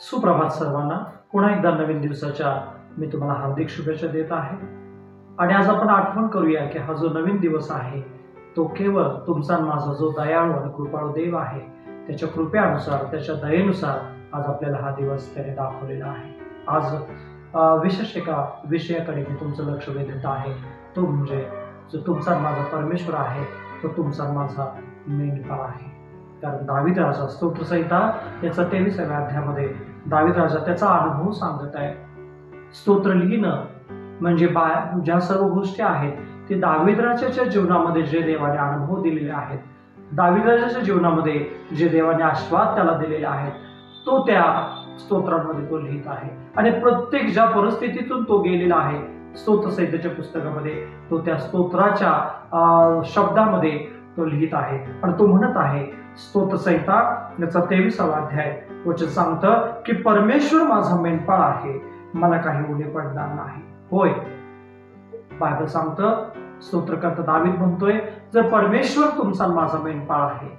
सुप्रभात सर्वांना। पुन्हा एकदा नवीन दिवसाच्या मी तुम्हाला हार्दिक शुभेच्छा देत आहे। आणि आज आपण आठवण करूया की हा जो नवीन दिवस आहे तो केवळ तुमचा माझा जो दयाळू आणि कृपाळू देव आहे त्याच्या कृपेनुसार, त्याच्या दयेनुसार आज आपल्याला हा दिवस त्याने दाखवलेला आहे। आज विशेष एका विषयाकडे मी तुमचं लक्ष वेधत आहे, तो म्हणजे जो तुमचा माझा परमेश्वर आहे तो तुमचा माझा मेंढपाळ आहे। कारण दावीद राजा स्तोत्रसंहिता याचा 23व्या अध्यायामध्ये दावीद राजा त्याचा अनुभव सांगत आहे। स्तोत्र लिहिणं म्हणजे ज्या सर्व गोष्टी आहेत ते दावीद राजाच्या जीवनामध्ये जे देवाने अनुभव दिलेले आहेत, दावीद राजाच्या जीवनामध्ये जे देवाने आशीर्वाद त्याला दिलेले आहेत, तो त्या स्तोत्रांमध्ये तो लिहित आहे। आणि प्रत्येक ज्या परिस्थितीतून तो गेलेला आहे स्तोत्रसंहितेच्या पुस्तकामध्ये तो त्या स्तोत्राच्या शब्दामध्ये तो लिहित आहे। आणि तो म्हणत आहे, स्तोत्रसंहिता याचा 23वा अध्याय वचन सांगतं की परमेश्वर माझा मेंढपाळ आहे, मला काही उणे पडणार नाही। होय, बायबल सांगतं, स्तोत्रकर्ता दावीद म्हणतोय, जर परमेश्वर तुमचा माझा मेंढपाळ आहे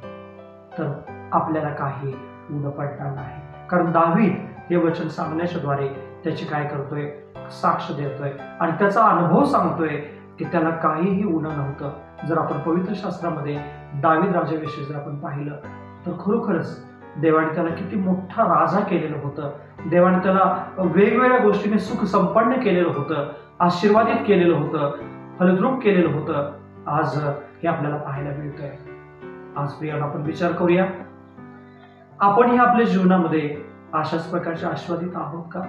तर आपल्याला काही उणे पडणार नाही। कारण दावीद हे वचन सांगण्याच्या द्वारे त्याची काय करतोय, साक्ष देतोय आणि त्याचा अनुभव सांगतोय की त्याला काहीही उणं नव्हतं। जर आपण पवित्र शास्त्रामध्ये दावीद राजाविषयी जर आपण पाहिलं तर खरोखरच देवाने त्याला किती मोठा राजा केलेलं होतं, देवाने त्याला वेगवेगळ्या गोष्टीने सुख संपन्न केलेलं होतं, आशीर्वादित केलेलं होतं, फलद्रूप केलेलं होतं। आज हे आपल्याला पाहायला मिळतंय। आज प्रियानं आपण विचार करूया, आपणही आपल्या जीवनामध्ये अशाच प्रकारचे आशीर्वादित आहोत का?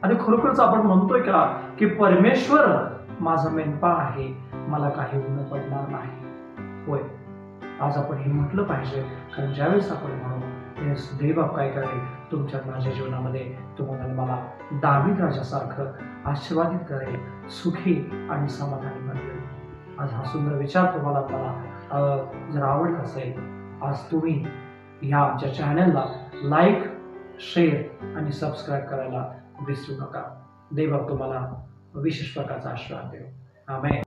आणि खरोखरच आपण म्हणतोय का की परमेश्वर माझा मेंढपाळ आहे, मला काही उणं पडणार नाही? होय, आज आपण हे म्हटलं पाहिजे, कारण ज्यावेळेस आपण म्हणू देवबाप काय करेल तुमच्या माझ्या जीवनामध्ये, तुम्हाला मला दावीद राजासारखं आशीर्वादित करेल, सुखी आणि समाधानी बनवेल। आज हा सुंदर विचार तुम्हाला जर आवडत असेल, आज तुम्ही ह्या आमच्या चॅनलला लाईक, शेअर आणि सबस्क्राईब करायला विसरू नका। देवबाप तुम्हाला विशेष प्रकारचा आशीर्वाद देव। आमेन।